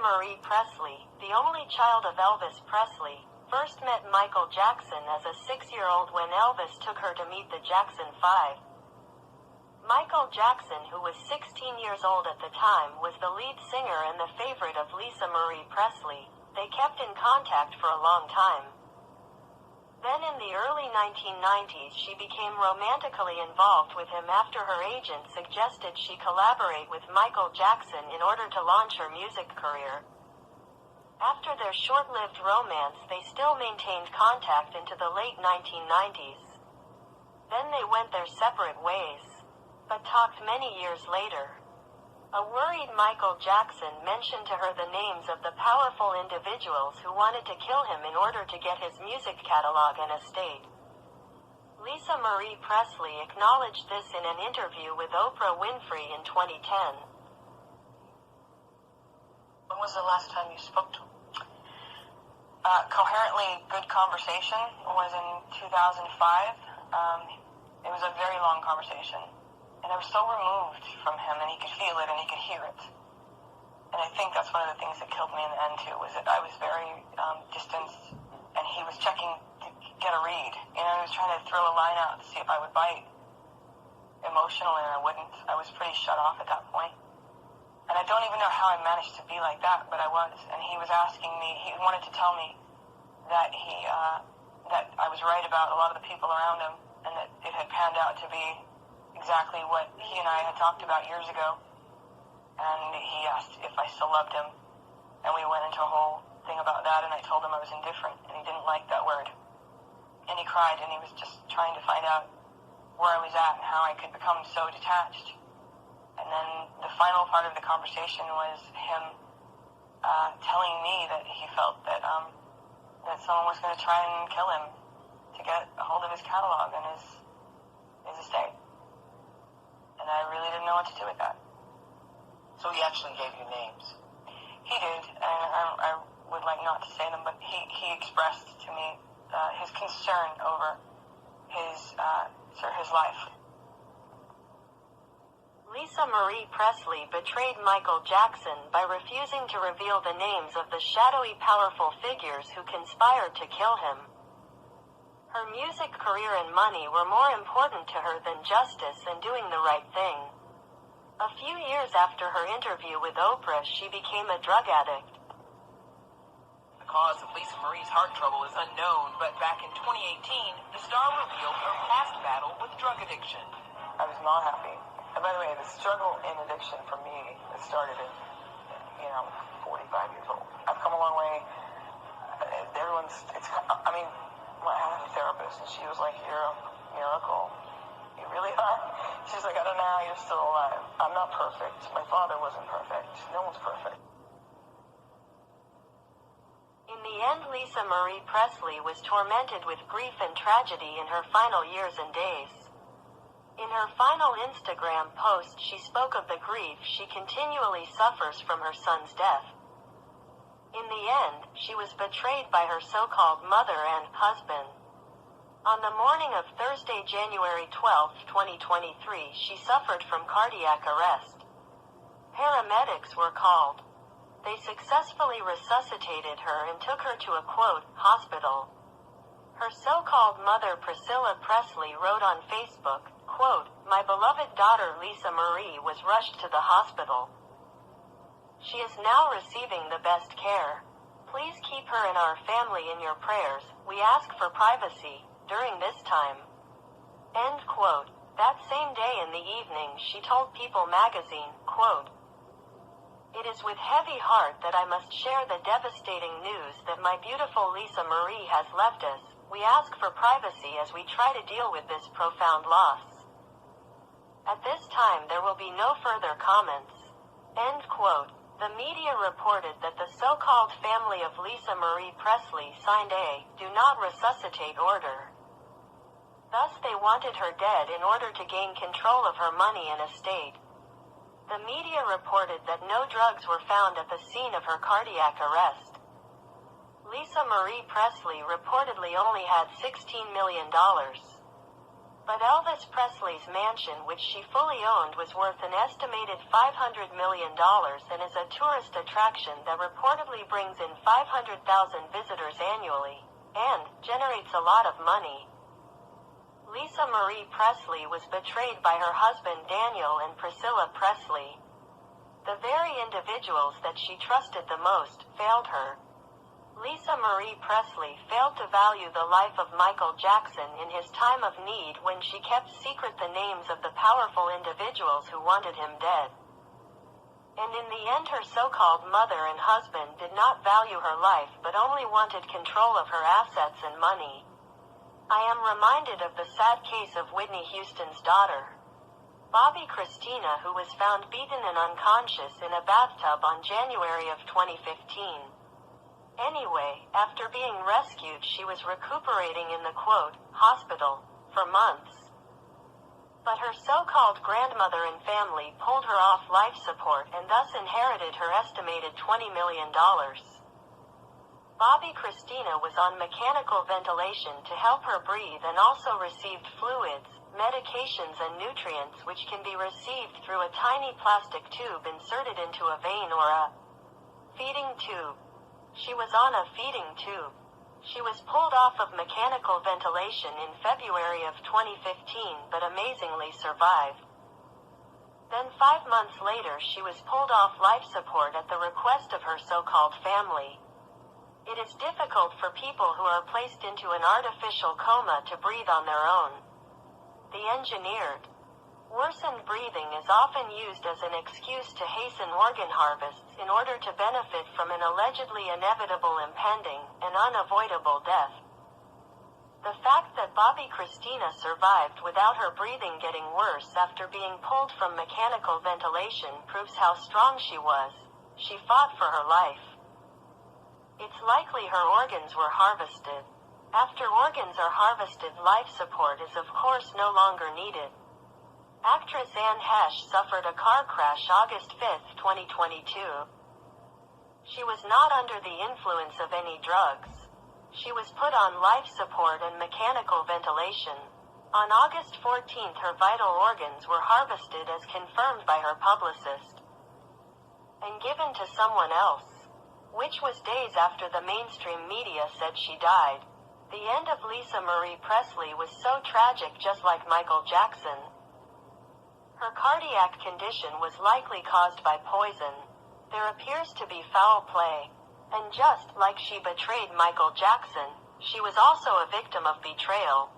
Marie Presley, the only child of Elvis Presley, first met Michael Jackson as a 6-year-old when Elvis took her to meet the Jackson 5. Michael Jackson, who was 16 years old at the time, was the lead singer and the favorite of Lisa Marie Presley. They kept in contact for a long time. Then in the early 1990s she became romantically involved with him after her agent suggested she collaborate with Michael Jackson in order to launch her music career. After their short-lived romance they still maintained contact into the late 1990s. Then they went their separate ways, but talked many years later. A worried Michael Jackson mentioned to her the names of the powerful individuals who wanted to kill him in order to get his music catalog and estate. Lisa Marie Presley acknowledged this in an interview with Oprah Winfrey in 2010. When was the last time you spoke to him? Coherently good conversation was in 2005. It was a very long conversation. And I was so removed from him, and he could feel it, and he could hear it. And I think that's one of the things that killed me in the end, too, was that I was very distanced, and he was checking to get a read. You know, he was trying to throw a line out to see if I would bite. Emotionally, and I wouldn't. I was pretty shut off at that point. And I don't even know how I managed to be like that, but I was. And he was asking me, he wanted to tell me that that I was right about a lot of the people around him, and that it had panned out to be exactly what he and I had talked about years ago. And he asked if I still loved him, and we went into a whole thing about that, and I told him I was indifferent, and he didn't like that word. And he cried, and he was just trying to find out where I was at and how I could become so detached. And then the final part of the conversation was him telling me that he felt that someone was going to try and kill him to get a hold of his catalog and his estate. And I really didn't know what to do with that. So he actually gave you names? He did, and I would like not to say them, but he expressed to me his concern over his life. Lisa Marie Presley betrayed Michael Jackson by refusing to reveal the names of the shadowy powerful figures who conspired to kill him. Her music career and money were more important to her than justice and doing the right thing. A few years after her interview with Oprah, she became a drug addict. The cause of Lisa Marie's heart trouble is unknown, but back in 2018, the star revealed her past battle with drug addiction. I was not happy. And by the way, the struggle in addiction for me, it started at, 45 years old. I've come a long way. I had a therapist, and she was like, "You're a miracle. You really are." She's like, "I don't know how you're still alive. I'm not perfect. My father wasn't perfect. No one's perfect." In the end, Lisa Marie Presley was tormented with grief and tragedy in her final years and days. In her final Instagram post, she spoke of the grief she continually suffers from her son's death. In the end, she was betrayed by her so-called mother and husband. On the morning of Thursday, January 12, 2023, she suffered from cardiac arrest. Paramedics were called. They successfully resuscitated her and took her to a, quote, hospital. Her so-called mother, Priscilla Presley, wrote on Facebook, quote, "My beloved daughter Lisa Marie was rushed to the hospital. She is now receiving the best care. Please keep her and our family in your prayers. We ask for privacy during this time." End quote. That same day in the evening, she told People magazine, quote, "It is with heavy heart that I must share the devastating news that my beautiful Lisa Marie has left us. We ask for privacy as we try to deal with this profound loss. At this time there will be no further comments." End quote. The media reported that the so-called family of Lisa Marie Presley signed a "do not resuscitate" order. Thus they wanted her dead in order to gain control of her money and estate. The media reported that no drugs were found at the scene of her cardiac arrest. Lisa Marie Presley reportedly only had $16 million. But Elvis Presley's mansion, which she fully owned, was worth an estimated $500 million and is a tourist attraction that reportedly brings in 500,000 visitors annually, and generates a lot of money. Lisa Marie Presley was betrayed by her husband Daniel and Priscilla Presley. The very individuals that she trusted the most failed her. Lisa Marie Presley failed to value the life of Michael Jackson in his time of need when she kept secret the names of the powerful individuals who wanted him dead. And in the end, her so-called mother and husband did not value her life but only wanted control of her assets and money. I am reminded of the sad case of Whitney Houston's daughter, Bobby Christina, who was found beaten and unconscious in a bathtub on January of 2015. Anyway, after being rescued, she was recuperating in the, quote, hospital, for months. But her so-called grandmother and family pulled her off life support and thus inherited her estimated $20 million. Bobby Christina was on mechanical ventilation to help her breathe and also received fluids, medications and nutrients which can be received through a tiny plastic tube inserted into a vein or a feeding tube. She was on a feeding tube. She was pulled off of mechanical ventilation in February of 2015 but amazingly survived. Then 5 months later she was pulled off life support at the request of her so-called family. It is difficult for people who are placed into an artificial coma to breathe on their own. The engineered, worsened breathing is often used as an excuse to hasten organ harvests in order to benefit from an allegedly inevitable impending and unavoidable death. The fact that Bobby Christina survived without her breathing getting worse after being pulled from mechanical ventilation proves how strong she was. She fought for her life. It's likely her organs were harvested. After organs are harvested, life support is of course no longer needed. Actress Anne Heche suffered a car crash August 5, 2022. She was not under the influence of any drugs. She was put on life support and mechanical ventilation. On August 14, her vital organs were harvested as confirmed by her publicist and given to someone else, which was days after the mainstream media said she died. The end of Lisa Marie Presley was so tragic, just like Michael Jackson. Her cardiac condition was likely caused by poison. There appears to be foul play. And just like she betrayed Michael Jackson, she was also a victim of betrayal,